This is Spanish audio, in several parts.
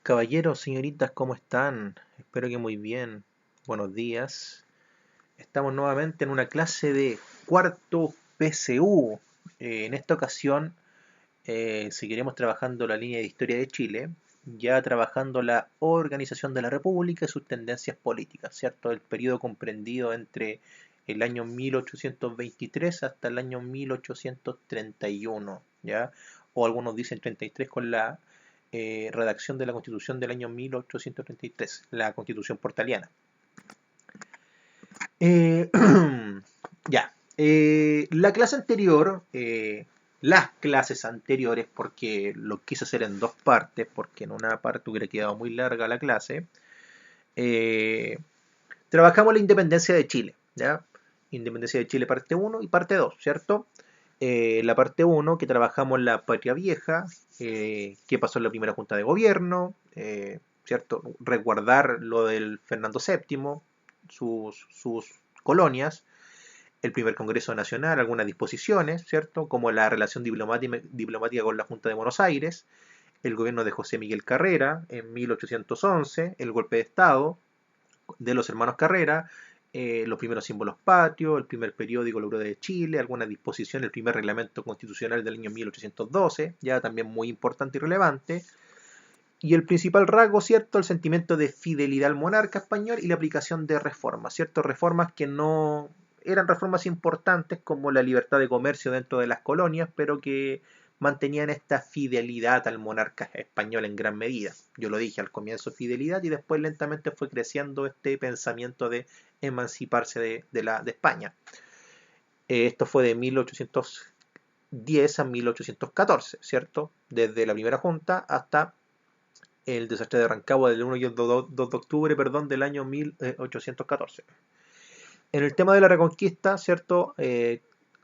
Caballeros, señoritas, ¿cómo están? Espero que muy bien. Buenos días. Estamos nuevamente en una clase de cuarto PSU. En esta ocasión seguiremos trabajando la línea de historia de Chile, ya trabajando la organización de la República y sus tendencias políticas, ¿cierto? El periodo comprendido entre el año 1823 hasta el año 1831, ¿ya? O algunos dicen 33 con la redacción de la Constitución del año 1833, la Constitución portaliana. Eh, ya, la clase anterior, las clases anteriores, porque lo quise hacer en dos partes, porque en una parte hubiera quedado muy larga la clase, eh, trabajamos la independencia de Chile, ¿ya? Independencia de Chile parte uno y parte 2, ¿cierto? La parte uno que trabajamos la Patria Vieja, qué pasó en la primera Junta de Gobierno, ¿cierto? Resguardar lo del Fernando VII, sus colonias, el primer Congreso Nacional, algunas disposiciones, ¿cierto? Como la relación diplomática con la Junta de Buenos Aires, el gobierno de José Miguel Carrera en 1811, el golpe de Estado de los hermanos Carrera, los primeros símbolos patrios, el primer periódico, el Obrero de Chile, algunas disposiciones, el primer reglamento constitucional del año 1812, ya también muy importante y relevante, y el principal rasgo, ¿cierto? El sentimiento de fidelidad al monarca español y la aplicación de reformas, ¿cierto? Reformas que no eran reformas importantes como la libertad de comercio dentro de las colonias, pero que mantenían esta fidelidad al monarca español en gran medida. Yo lo dije al comienzo, fidelidad, y después lentamente fue creciendo este pensamiento de emanciparse de España. Esto fue de 1810 a 1814, ¿cierto? Desde la primera junta hasta el desastre de Rancagua del 1 y el 2 de octubre, perdón, del año 1814. En el tema de la Reconquista, ¿cierto?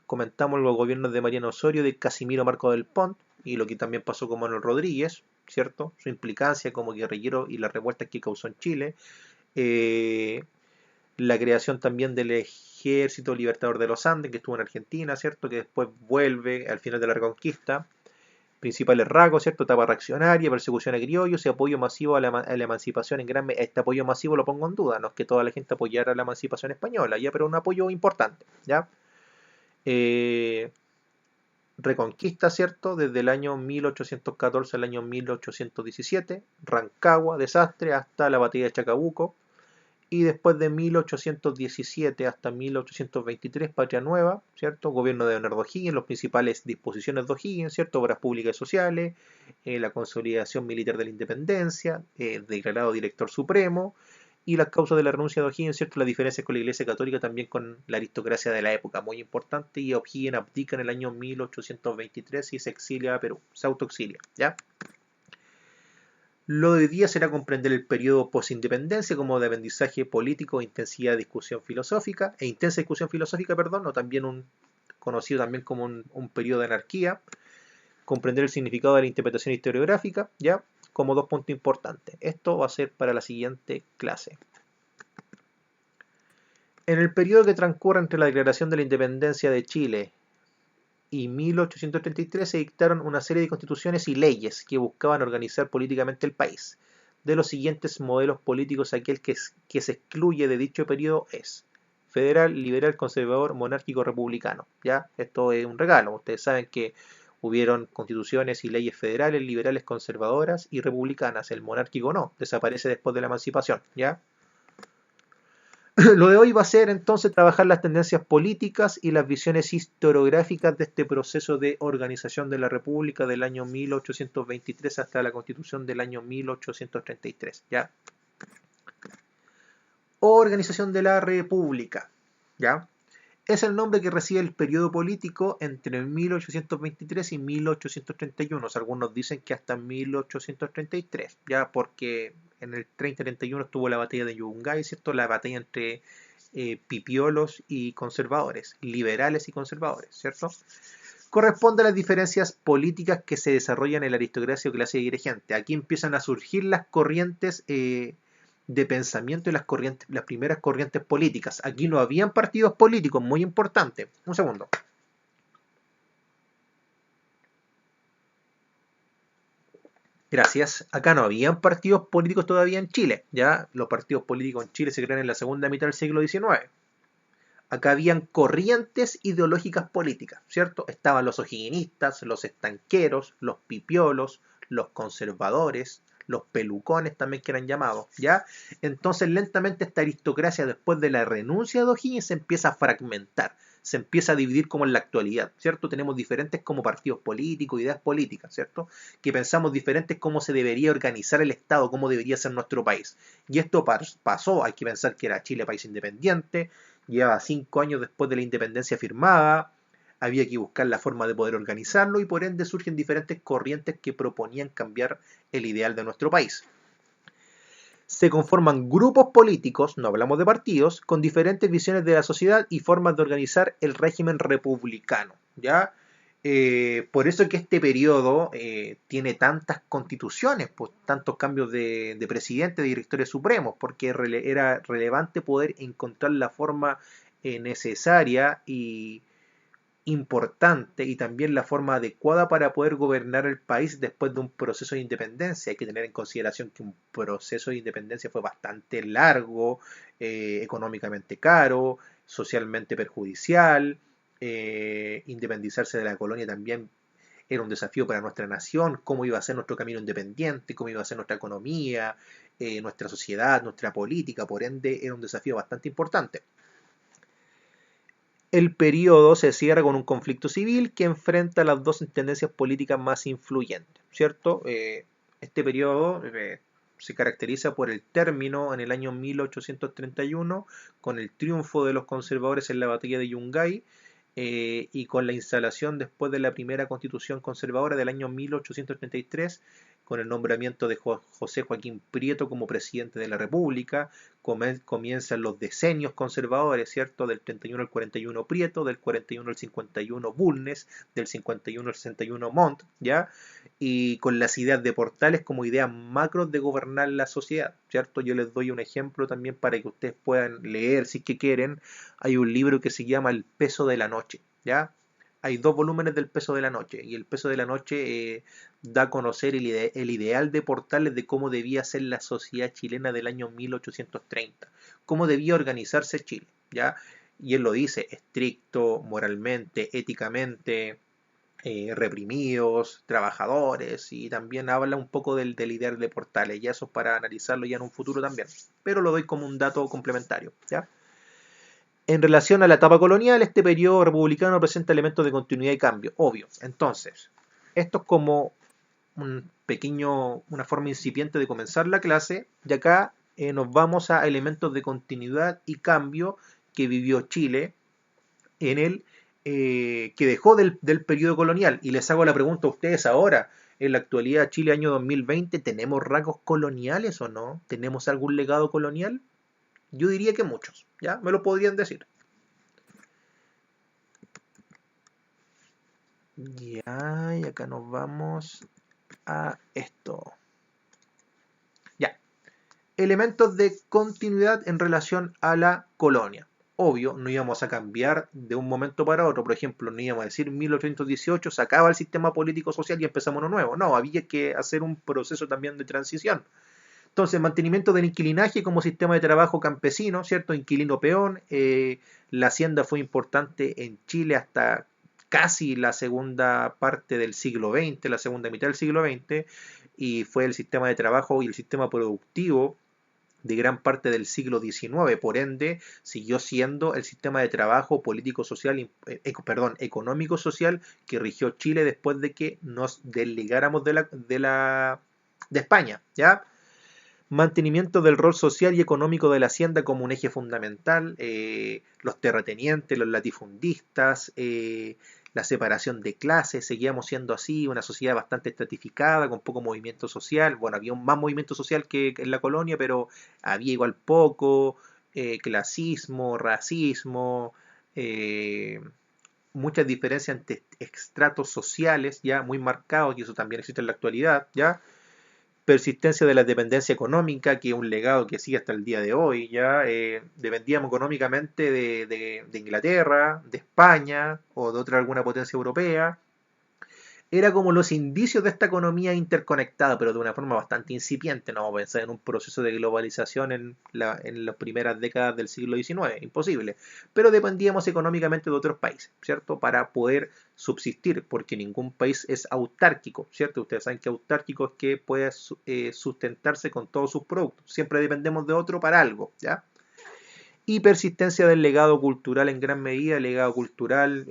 Comentamos los gobiernos de Mariano Osorio, de Casimiro Marco del Pont, y lo que también pasó con Manuel Rodríguez, ¿cierto? Su implicancia como guerrillero y las revueltas que causó en Chile. Eh, la creación también del Ejército Libertador de los Andes, que estuvo en Argentina, ¿cierto? Que después vuelve al final de la Reconquista. Principales rasgos, ¿cierto? Etapa reaccionaria, persecución a criollos y apoyo masivo a la emancipación en gran medida. Este apoyo masivo lo pongo en duda, no es que toda la gente apoyara la emancipación española, ya, pero un apoyo importante, ¿ya? Eh, Reconquista, ¿cierto? Desde el año 1814 al año 1817, Rancagua, desastre, hasta la batalla de Chacabuco, y después de 1817 hasta 1823, Patria Nueva, ¿cierto? Gobierno de Leonardo O'Higgins, las principales disposiciones de O'Higgins, ¿cierto? Obras públicas y sociales, la consolidación militar de la independencia, declarado director supremo, y las causas de la renuncia de O'Higgins, ¿cierto? Las diferencias con la Iglesia Católica, también con la aristocracia de la época, muy importante, y O'Higgins abdica en el año 1823 y se exilia a Perú, se autoexilia, ¿ya? Lo de hoy día será comprender el periodo posindependencia como de aprendizaje político e intensa discusión filosófica, perdón, o también conocido también como un periodo de anarquía, comprender el significado de la interpretación historiográfica, ya, como dos puntos importantes. Esto va a ser para la siguiente clase. En el periodo que transcurre entre la declaración de la independencia de Chile y 1833 se dictaron una serie de constituciones y leyes que buscaban organizar políticamente el país. De los siguientes modelos políticos, aquel que se excluye de dicho periodo es federal, liberal, conservador, monárquico, republicano. ¿Ya? Esto es un regalo. Ustedes saben que hubieron constituciones y leyes federales, liberales, conservadoras y republicanas. El monárquico no, desaparece después de la emancipación. ¿Ya? Lo de hoy va a ser entonces trabajar las tendencias políticas y las visiones historiográficas de este proceso de organización de la República del año 1823 hasta la Constitución del año 1833. ¿Ya? Organización de la República. ¿Ya? Es el nombre que recibe el periodo político entre 1823 y 1831. Algunos dicen que hasta 1833, ya porque en el 30-31 estuvo la batalla de Yungay, ¿cierto? La batalla entre pipiolos y conservadores, liberales y conservadores, ¿cierto? Corresponde a las diferencias políticas que se desarrollan en la aristocracia o clase dirigente. Aquí empiezan a surgir las corrientes de pensamiento y las primeras corrientes políticas. Aquí no habían partidos políticos, muy importante. Un segundo. Gracias. Acá no habían partidos políticos todavía en Chile. Ya los partidos políticos en Chile se crearon en la segunda mitad del siglo XIX. Acá habían corrientes ideológicas políticas, ¿cierto? Estaban los o'higginistas, los estanqueros, los pipiolos, los conservadores, los pelucones también que eran llamados, ¿ya? Entonces lentamente esta aristocracia después de la renuncia de O'Higgins se empieza a fragmentar, se empieza a dividir como en la actualidad, ¿cierto? Tenemos diferentes como partidos políticos, ideas políticas, ¿cierto? Que pensamos diferentes cómo se debería organizar el Estado, cómo debería ser nuestro país. Y esto pasó, hay que pensar que era Chile país independiente, llevaba 5 años después de la independencia firmada, había que buscar la forma de poder organizarlo y por ende surgen diferentes corrientes que proponían cambiar el ideal de nuestro país. Se conforman grupos políticos, no hablamos de partidos, con diferentes visiones de la sociedad y formas de organizar el régimen republicano, ¿ya? Por eso es que este periodo tiene tantas constituciones, pues, tantos cambios de presidente, de directores supremos, porque era relevante poder encontrar la forma necesaria y importante y también la forma adecuada para poder gobernar el país después de un proceso de independencia. Hay que tener en consideración que un proceso de independencia fue bastante largo, económicamente caro, socialmente perjudicial. Independizarse de la colonia también era un desafío para nuestra nación, cómo iba a ser nuestro camino independiente, cómo iba a ser nuestra economía, nuestra sociedad, nuestra política, por ende era un desafío bastante importante. El periodo se cierra con un conflicto civil que enfrenta las dos tendencias políticas más influyentes, ¿cierto? Este periodo se caracteriza por el término en el año 1831 con el triunfo de los conservadores en la batalla de Yungay y con la instalación después de la primera constitución conservadora del año 1833 con el nombramiento de José Joaquín Prieto como presidente de la República. Comienzan los decenios conservadores, ¿cierto? Del 31 al 41 Prieto, del 41 al 51 Bulnes, del 51 al 61 Montt, ¿ya? Y con las ideas de Portales como ideas macros de gobernar la sociedad, ¿cierto? Yo les doy un ejemplo también para que ustedes puedan leer, si es que quieren. Hay un libro que se llama El peso de la noche, ¿ya? Hay 2 volúmenes del peso de la noche y el peso de la noche da a conocer el ideal de Portales de cómo debía ser la sociedad chilena del año 1830, cómo debía organizarse Chile, ¿ya? Y él lo dice, estricto, moralmente, éticamente, reprimidos, trabajadores, y también habla un poco del ideal de Portales, y eso es para analizarlo ya en un futuro también, pero lo doy como un dato complementario, ¿ya? En relación a la etapa colonial, este periodo republicano presenta elementos de continuidad y cambio, obvio. Entonces, esto es como una forma incipiente de comenzar la clase, y acá nos vamos a elementos de continuidad y cambio que vivió Chile en el que dejó del periodo colonial. Y les hago la pregunta a ustedes ahora, en la actualidad, Chile año 2020, ¿tenemos rasgos coloniales o no? ¿Tenemos algún legado colonial? Yo diría que muchos, ¿ya? Me lo podrían decir. Ya, y acá nos vamos a esto. Ya. Elementos de continuidad en relación a la colonia. Obvio, no íbamos a cambiar de un momento para otro. Por ejemplo, no íbamos a decir 1818 se acaba el sistema político social y empezamos uno nuevo. No, había que hacer un proceso también de transición. Entonces, mantenimiento del inquilinaje como sistema de trabajo campesino, ¿cierto? Inquilino peón. La hacienda fue importante en Chile hasta casi la segunda parte del siglo XX, la segunda mitad del siglo XX, y fue el sistema de trabajo y el sistema productivo de gran parte del siglo XIX, por ende siguió siendo el sistema de trabajo político-social, económico-social que rigió Chile después de que nos desligáramos de España, ¿ya? Mantenimiento del rol social y económico de la hacienda como un eje fundamental, los terratenientes, los latifundistas, la separación de clases, seguíamos siendo así, una sociedad bastante estratificada, con poco movimiento social, bueno, había más movimiento social que en la colonia, pero había igual poco, clasismo, racismo, muchas diferencias entre estratos sociales ya muy marcados, y eso también existe en la actualidad, ya persistencia de la dependencia económica, que es un legado que sigue hasta el día de hoy. Ya dependíamos económicamente de Inglaterra, de España o de otra alguna potencia europea. era como los indicios de esta economía interconectada, pero de una forma bastante incipiente. No vamos a pensar en un proceso de globalización en las primeras décadas del siglo XIX, imposible. Pero dependíamos económicamente de otros países, ¿cierto? Para poder subsistir, porque ningún país es autárquico, ¿cierto? Ustedes saben que autárquico es que puede sustentarse con todos sus productos. Siempre dependemos de otro para algo, ¿ya? Y persistencia del legado cultural en gran medida, legado cultural,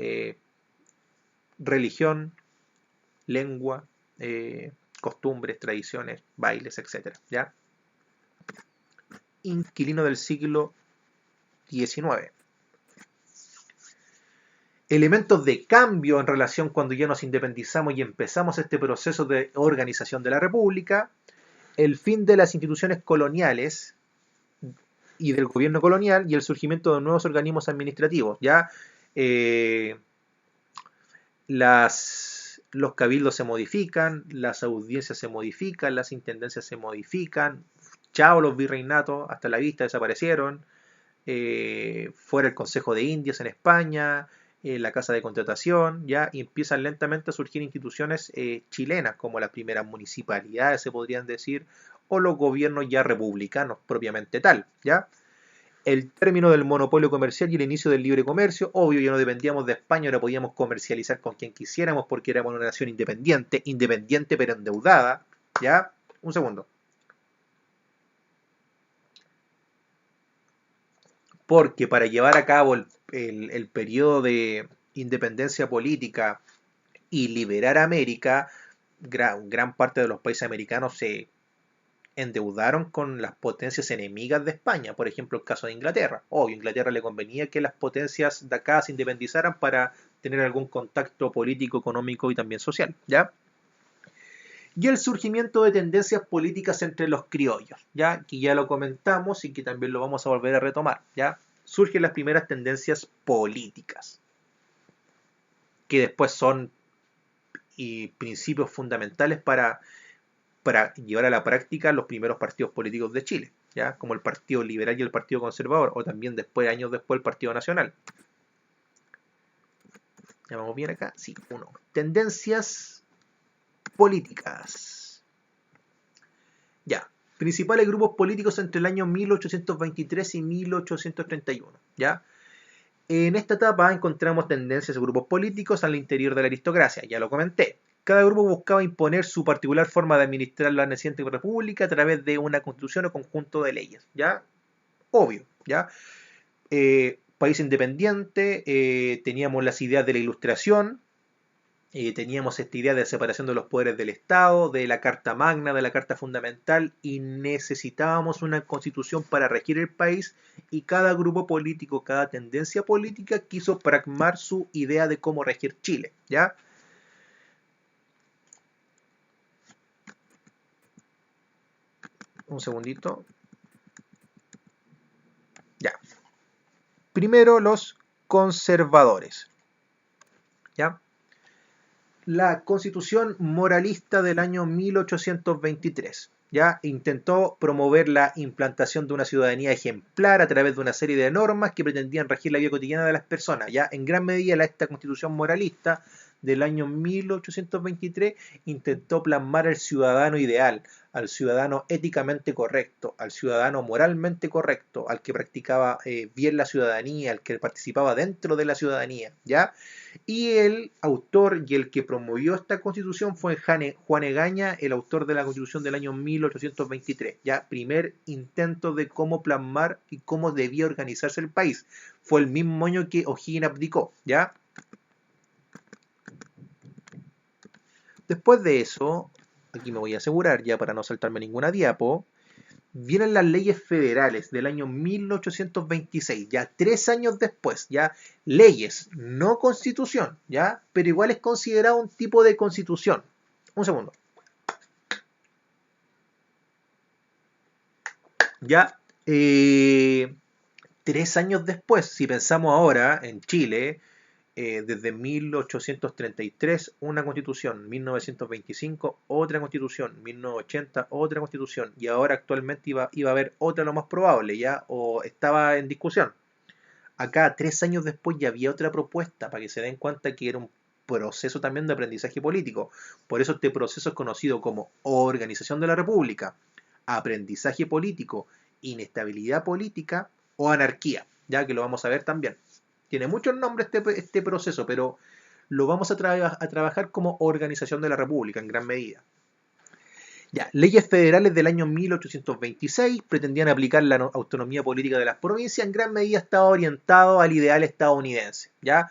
religión, lengua, costumbres, tradiciones, bailes, etcétera, ¿ya? Inquilino del siglo XIX. Elementos de cambio en relación cuando ya nos independizamos y empezamos este proceso de organización de la República, el fin de las instituciones coloniales y del gobierno colonial y el surgimiento de nuevos organismos administrativos, ¿ya? Eh, los cabildos se modifican, las audiencias se modifican, las intendencias se modifican, chao los virreinatos, hasta la vista desaparecieron, fuera el Consejo de Indias en España, la Casa de Contratación, ya, y empiezan lentamente a surgir instituciones chilenas, como las primeras municipalidades, se podrían decir, o los gobiernos ya republicanos propiamente tal, ya. El término del monopolio comercial y el inicio del libre comercio, obvio, ya no dependíamos de España, ahora podíamos comercializar con quien quisiéramos porque éramos una nación independiente pero endeudada, ¿ya? Un segundo. Porque para llevar a cabo el periodo de independencia política y liberar a América, gran parte de los países americanos se endeudaron con las potencias enemigas de España, por ejemplo el caso de Inglaterra. Obvio, a Inglaterra le convenía que las potencias de acá se independizaran para tener algún contacto político, económico y también social, ¿ya? Y el surgimiento de tendencias políticas entre los criollos, ¿ya? Que ya lo comentamos y que también lo vamos a volver a retomar, ¿ya? Surgen las primeras tendencias políticas, que después son principios fundamentales para llevar a la práctica los primeros partidos políticos de Chile, ¿ya? Como el Partido Liberal y el Partido Conservador, o también después, años después, el Partido Nacional. ¿Ya vamos bien acá? Sí, uno. Tendencias políticas. Ya. Principales grupos políticos entre el año 1823 y 1831, ¿ya? En esta etapa encontramos tendencias de grupos políticos al interior de la aristocracia, ya lo comenté. Cada grupo buscaba imponer su particular forma de administrar la naciente república a través de una constitución o conjunto de leyes, ¿ya? Obvio, ¿ya? País independiente, teníamos las ideas de la ilustración, teníamos esta idea de separación de los poderes del Estado, de la Carta Magna, de la Carta Fundamental, y necesitábamos una constitución para regir el país, y cada grupo político, cada tendencia política quiso pragmar su idea de cómo regir Chile, ¿ya? Un segundito. Ya. Primero los conservadores, ¿ya? La Constitución Moralista del año 1823, ¿ya? Intentó promover la implantación de una ciudadanía ejemplar a través de una serie de normas que pretendían regir la vida cotidiana de las personas, ¿ya? En gran medida esta Constitución Moralista del año 1823 intentó plasmar al ciudadano ideal, al ciudadano éticamente correcto, al ciudadano moralmente correcto, al que practicaba bien la ciudadanía, al que participaba dentro de la ciudadanía, ¿ya? Y el autor y el que promovió esta constitución fue Juan Egaña, el autor de la constitución del año 1823, ya primer intento de cómo plasmar y cómo debía organizarse el país. Fue el mismo año que O'Higgins abdicó, ¿ya? Después de eso, aquí me voy a asegurar ya para no saltarme ninguna diapo, vienen las leyes federales del año 1826, ya 3 años después, ya leyes, no constitución, ya, pero igual es considerado un tipo de constitución. Un segundo. Ya, 3 años después, si pensamos ahora en Chile, desde 1833 una constitución, 1925 otra constitución, 1980 otra constitución, y ahora actualmente iba a haber otra lo más probable, ya, o estaba en discusión. Acá 3 años después ya había otra propuesta, para que se den cuenta que era proceso también de aprendizaje político. Por eso este proceso es conocido como organización de la República, aprendizaje político, inestabilidad política o anarquía, ya que lo vamos a ver también. Tiene muchos nombres este proceso, pero lo vamos a trabajar como organización de la República en gran medida. Ya, leyes federales del año 1826 pretendían aplicar la autonomía política de las provincias, en gran medida estaba orientado al ideal estadounidense. ¿Ya?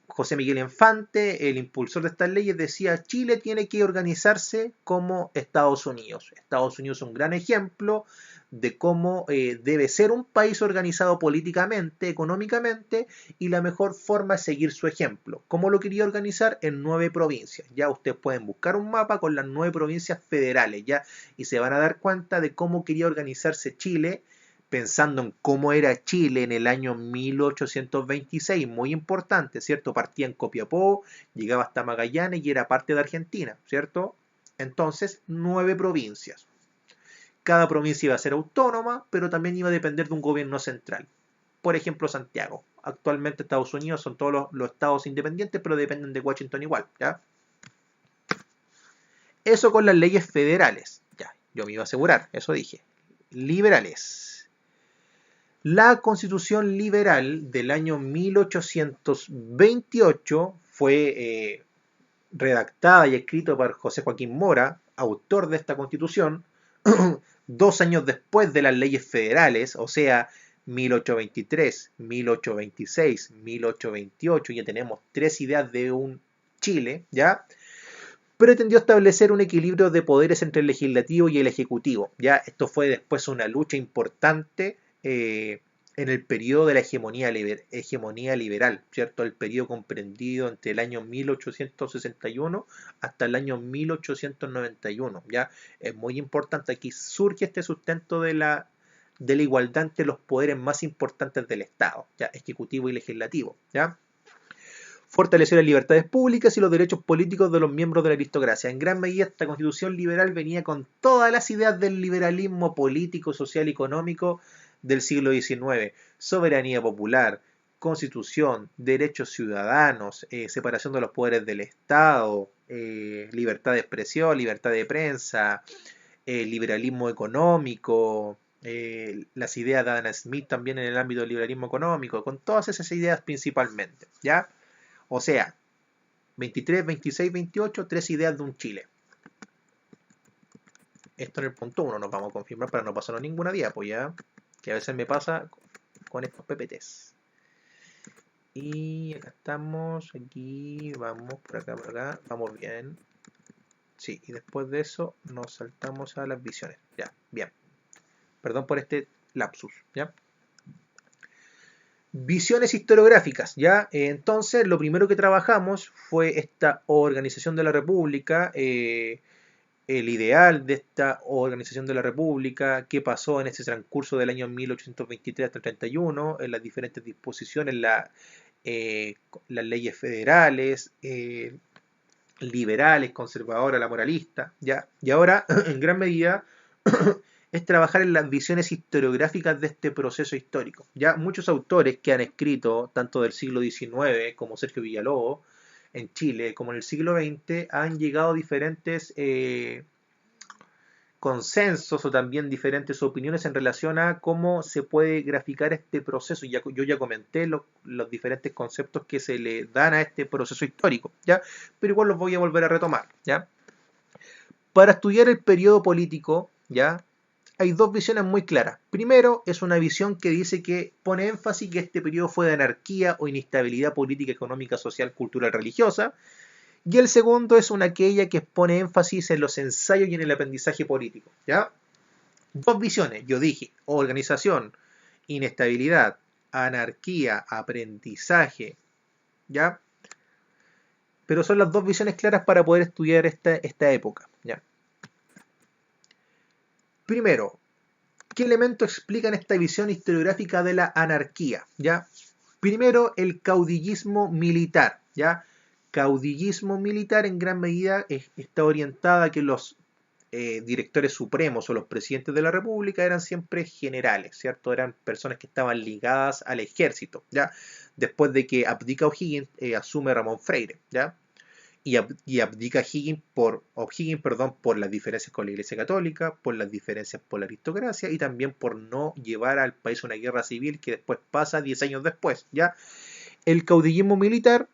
José Miguel Infante, el impulsor de estas leyes, decía: Chile tiene que organizarse como Estados Unidos. Estados Unidos es un gran ejemplo de cómo debe ser un país organizado políticamente, económicamente, y la mejor forma es seguir su ejemplo. ¿Cómo lo quería organizar? En 9 provincias. Ya ustedes pueden buscar un mapa con las 9 provincias federales, ¿ya? Y se van a dar cuenta de cómo quería organizarse Chile, pensando en cómo era Chile en el año 1826, muy importante, ¿cierto? Partía en Copiapó, llegaba hasta Magallanes y era parte de Argentina, ¿cierto? Entonces, 9 provincias. Cada provincia iba a ser autónoma, pero también iba a depender de un gobierno central. Por ejemplo, Santiago. Actualmente Estados Unidos son todos los estados independientes, pero dependen de Washington igual, ¿ya? Eso con las leyes federales. Ya, yo me iba a asegurar, eso dije. Liberales. La Constitución Liberal del año 1828 fue redactada y escrita por José Joaquín Mora, autor de esta Constitución, 2 años después de las leyes federales, o sea, 1823, 1826, 1828, ya tenemos 3 ideas de un Chile, ¿ya? Pretendió establecer un equilibrio de poderes entre el legislativo y el ejecutivo, ¿ya? Esto fue después una lucha importante en el periodo de la hegemonía liberal, ¿cierto? El periodo comprendido entre el año 1861 hasta el año 1891, ¿ya? Es muy importante, aquí surge este sustento de la igualdad entre los poderes más importantes del Estado, ¿ya? Ejecutivo y legislativo, ¿ya? Fortaleció las libertades públicas y los derechos políticos de los miembros de la aristocracia. En gran medida, esta constitución liberal venía con todas las ideas del liberalismo político, social y económico del siglo XIX. Soberanía popular, constitución, derechos ciudadanos, separación de los poderes del Estado, libertad de expresión, libertad de prensa, liberalismo económico, las ideas de Adam Smith también en el ámbito del liberalismo económico, con todas esas ideas principalmente, ¿ya? O sea, 23, 26, 28, 3 ideas de un Chile. Esto en el punto 1 nos vamos a confirmar para no pasarnos ninguna diapo, ¿ya? Que a veces me pasa con estos PPTs. Y acá estamos, aquí, vamos, por acá, vamos bien. Sí, y después de eso nos saltamos a las visiones. Ya, bien. Perdón por este lapsus, ¿ya? Visiones historiográficas, ¿ya? Entonces, lo primero que trabajamos fue esta organización de la República, el ideal de esta organización de la República, qué pasó en ese transcurso del año 1823 hasta el 31, en las diferentes disposiciones, las leyes federales, liberales, conservadoras, la moralista, ¿ya? Y ahora, en gran medida, es trabajar en las visiones historiográficas de este proceso histórico. Ya muchos autores que han escrito, tanto del siglo XIX como Sergio Villalobos, en Chile, como en el siglo XX, han llegado a diferentes consensos o también diferentes opiniones en relación a cómo se puede graficar este proceso. Yo ya comenté los diferentes conceptos que se le dan a este proceso histórico, ¿ya? Pero igual los voy a volver a retomar, ¿ya? Para estudiar el periodo político, ¿ya? Hay 2 visiones muy claras. Primero, es una visión que dice que pone énfasis que este periodo fue de anarquía o inestabilidad política, económica, social, cultural, religiosa. Y el segundo es aquella que pone énfasis en los ensayos y en el aprendizaje político. ¿Ya? 2 visiones. Yo dije, organización, inestabilidad, anarquía, aprendizaje. ¿Ya? Pero son las 2 visiones claras para poder estudiar esta época. ¿Ya? Primero, ¿qué elementos explican esta visión historiográfica de la anarquía? ¿Ya? Primero, el caudillismo militar. ¿Ya? Caudillismo militar en gran medida está orientada a que los directores supremos o los presidentes de la República eran siempre generales, ¿cierto? Eran personas que estaban ligadas al ejército, ¿ya? después de que abdica O'Higgins, asume Ramón Freire, ¿ya? Y abdica O'Higgins, perdón, por las diferencias con la Iglesia Católica, por las diferencias por la aristocracia y también por no llevar al país a una guerra civil que después pasa 10 años después, ¿ya? El caudillismo militar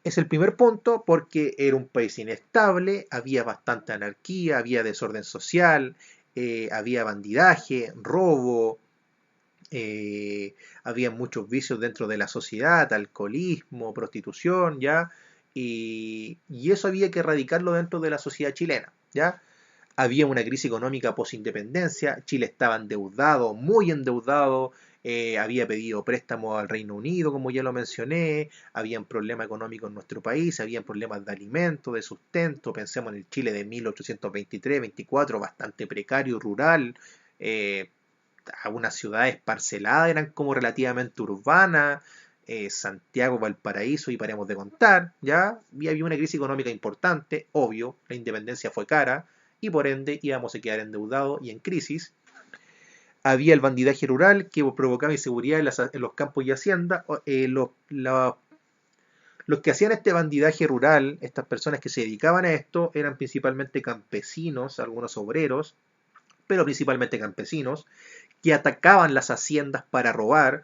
es el primer punto porque era un país inestable, había bastante anarquía, había desorden social, había bandidaje, robo, había muchos vicios dentro de la sociedad, alcoholismo, prostitución, ¿ya? Y eso había que erradicarlo dentro de la sociedad chilena, ¿ya? Había una crisis económica post-independencia, Chile estaba endeudado, muy endeudado, había pedido préstamos al Reino Unido, como ya lo mencioné, habían problemas económicos en nuestro país, habían problemas de alimento, de sustento, pensemos en el Chile de 1823-24, bastante precario, rural, eh, algunas ciudades parceladas eran como relativamente urbanas, Santiago, Valparaíso y paremos de contar, ¿ya? Y había una crisis económica importante, obvio, la independencia fue cara y por ende íbamos a quedar endeudados y en crisis. Había el bandidaje rural que provocaba inseguridad en los campos y haciendas. Los que hacían este bandidaje rural, estas personas que se dedicaban a esto, eran principalmente campesinos, algunos obreros, pero principalmente campesinos, que atacaban las haciendas para robar.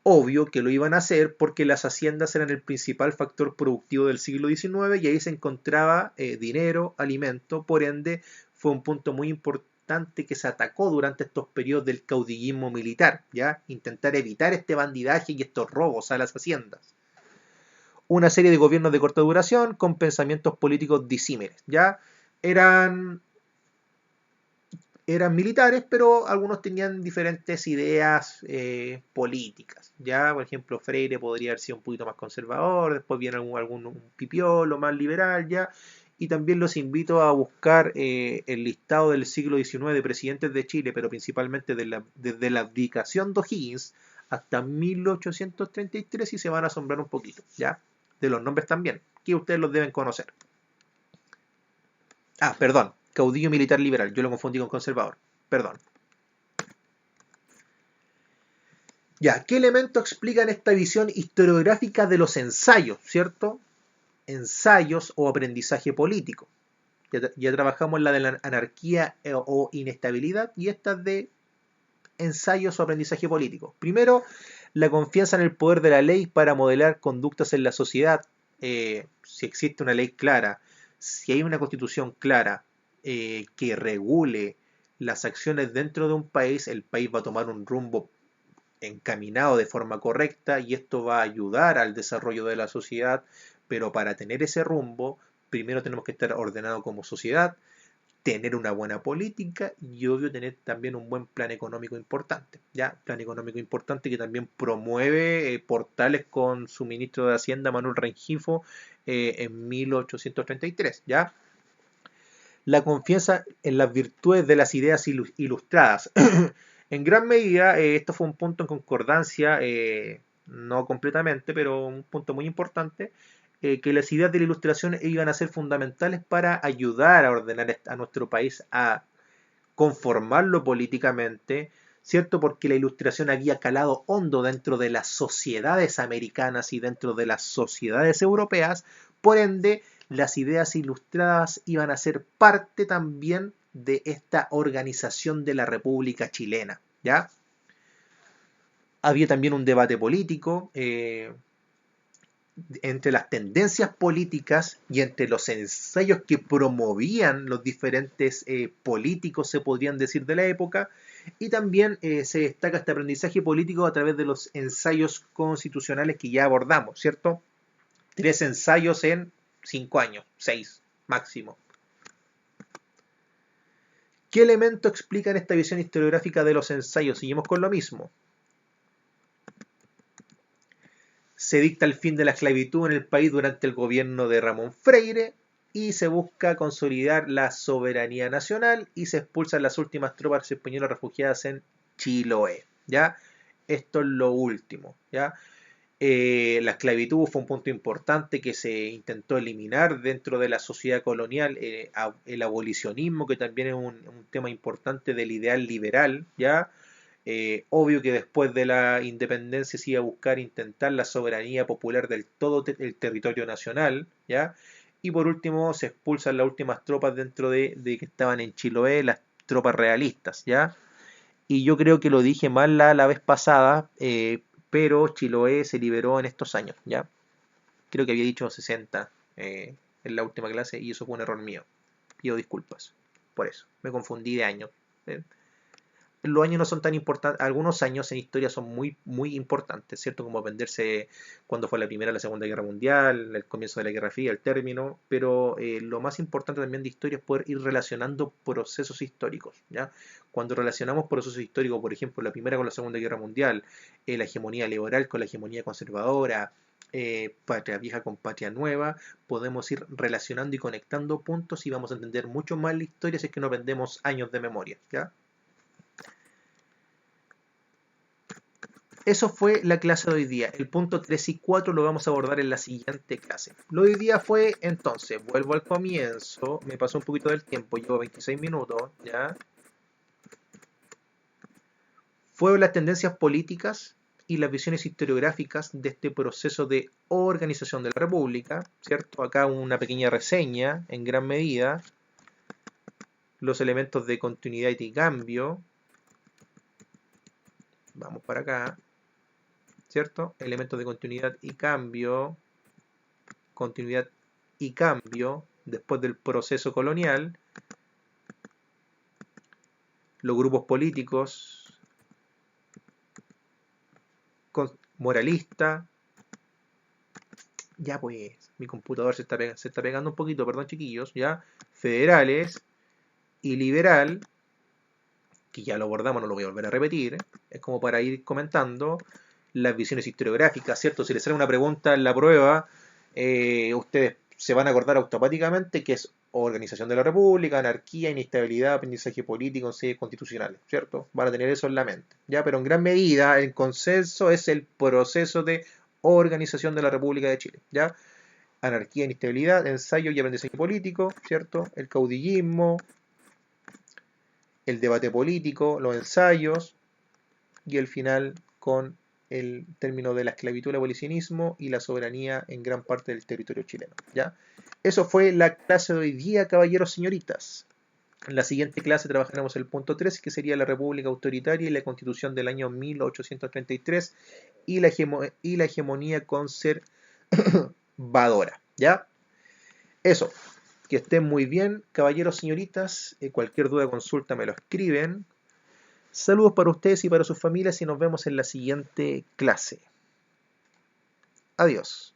Obvio que lo iban a hacer porque las haciendas eran el principal factor productivo del siglo XIX y ahí se encontraba dinero, alimento, por ende fue un punto muy importante que se atacó durante estos periodos del caudillismo militar, ¿ya? Intentar evitar este bandidaje y estos robos a las haciendas. Una serie de gobiernos de corta duración con pensamientos políticos disímiles, ¿ya? Eran eran militares, pero algunos tenían diferentes ideas políticas. Ya, por ejemplo, Freire podría haber sido un poquito más conservador, después viene algún un Pipiolo más liberal, ya. Y también los invito a buscar el listado del siglo XIX de presidentes de Chile, pero principalmente desde la abdicación de O'Higgins hasta 1833 y se van a asombrar un poquito, ¿ya? De los nombres también, que ustedes los deben conocer. Ah, perdón, caudillo militar liberal, yo lo confundí con conservador, perdón. Ya, ¿qué elementos explican esta visión historiográfica de los ensayos, cierto? Ensayos o aprendizaje político. Ya trabajamos la de la anarquía o inestabilidad y esta de ensayos o aprendizaje político. Primero, la confianza en el poder de la ley para modelar conductas en la sociedad. Si existe una ley clara, si hay una constitución clara que regule las acciones dentro de un país, el país va a tomar un rumbo encaminado de forma correcta y esto va a ayudar al desarrollo de la sociedad, pero para tener ese rumbo, primero tenemos que estar ordenados como sociedad, tener una buena política y obvio tener también un buen plan económico importante, ¿ya? Plan económico importante que también promueve Portales con su ministro de Hacienda Manuel Rengifo en 1833, ¿ya? La confianza en las virtudes de las ideas ilustradas. En gran medida, esto fue un punto en concordancia, no completamente, pero un punto muy importante, que las ideas de la ilustración iban a ser fundamentales para ayudar a ordenar a nuestro país, a conformarlo políticamente, ¿cierto? Porque la ilustración había calado hondo dentro de las sociedades americanas y dentro de las sociedades europeas, por ende, las ideas ilustradas iban a ser parte también de esta organización de la República Chilena, ¿ya? Había también un debate político entre las tendencias políticas y entre los ensayos que promovían los diferentes políticos, se podrían decir, de la época, y también se destaca este aprendizaje político a través de los ensayos constitucionales que ya abordamos, ¿cierto? 3 ensayos en 5 años, 6 máximo. ¿Qué elementos explican esta visión historiográfica de los ensayos? Seguimos con lo mismo. Se dicta el fin de la esclavitud en el país durante el gobierno de Ramón Freire y se busca consolidar la soberanía nacional y se expulsan las últimas tropas españolas refugiadas en Chiloé, ¿ya? Esto es lo último, ¿ya? La esclavitud fue un punto importante que se intentó eliminar dentro de la sociedad colonial, el abolicionismo, que también es un tema importante del ideal liberal, ¿ya? Obvio que después de la independencia se iba a buscar intentar la soberanía popular del todo el territorio nacional, ¿ya? Y por último se expulsan las últimas tropas dentro de que estaban en Chiloé, las tropas realistas, ¿ya? Y yo creo que lo dije mal la vez pasada, pero Chiloé se liberó en estos años, ¿ya? Creo que había dicho 60 en la última clase y eso fue un error mío. Pido disculpas por eso, me confundí de año. ¿Eh? Los años no son tan importantes, algunos años en historia son muy importantes, ¿cierto? Como aprenderse cuándo fue la Primera o la Segunda Guerra Mundial, el comienzo de la Guerra Fría, el término, pero lo más importante también de historia es poder ir relacionando procesos históricos, ¿ya? Cuando relacionamos procesos históricos, por ejemplo, la Primera con la Segunda Guerra Mundial, la hegemonía liberal con la hegemonía conservadora, patria vieja con patria nueva, podemos ir relacionando y conectando puntos y vamos a entender mucho más la historia si es que no aprendemos años de memoria, ¿ya? Eso fue la clase de hoy día. El punto 3 y 4 lo vamos a abordar en la siguiente clase. Lo de hoy día fue, entonces, vuelvo al comienzo, me pasó un poquito del tiempo, llevo 26 minutos, ¿ya? Fueron las tendencias políticas y las visiones historiográficas de este proceso de organización de la República, ¿cierto? Acá una pequeña reseña, en gran medida, los elementos de continuidad y cambio, vamos para acá, ¿cierto? Elementos de continuidad y cambio después del proceso colonial, los grupos políticos, moralistas, ya pues, mi computador se está pegando un poquito, perdón chiquillos, ya, federales y liberal, que ya lo abordamos, no lo voy a volver a repetir, es como para ir comentando las visiones historiográficas, ¿cierto? Si les sale una pregunta en la prueba, ustedes se van a acordar automáticamente que es organización de la República, anarquía, inestabilidad, aprendizaje político, consejos constitucionales, ¿cierto? Van a tener eso en la mente, ¿ya? Pero en gran medida el consenso es el proceso de organización de la República de Chile, ¿ya? Anarquía, inestabilidad, ensayo y aprendizaje político, ¿cierto? El caudillismo, el debate político, los ensayos y el final con el término de la esclavitud, el abolicionismo y la soberanía en gran parte del territorio chileno, ¿ya? Eso fue la clase de hoy día, caballeros, señoritas. En la siguiente clase trabajaremos el punto 3, que sería la República Autoritaria y la Constitución del año 1833 y la hegemonía conservadora, ¿ya? Eso. Que estén muy bien, caballeros, señoritas. Cualquier duda o consulta me lo escriben. Saludos para ustedes y para sus familias y nos vemos en la siguiente clase. Adiós.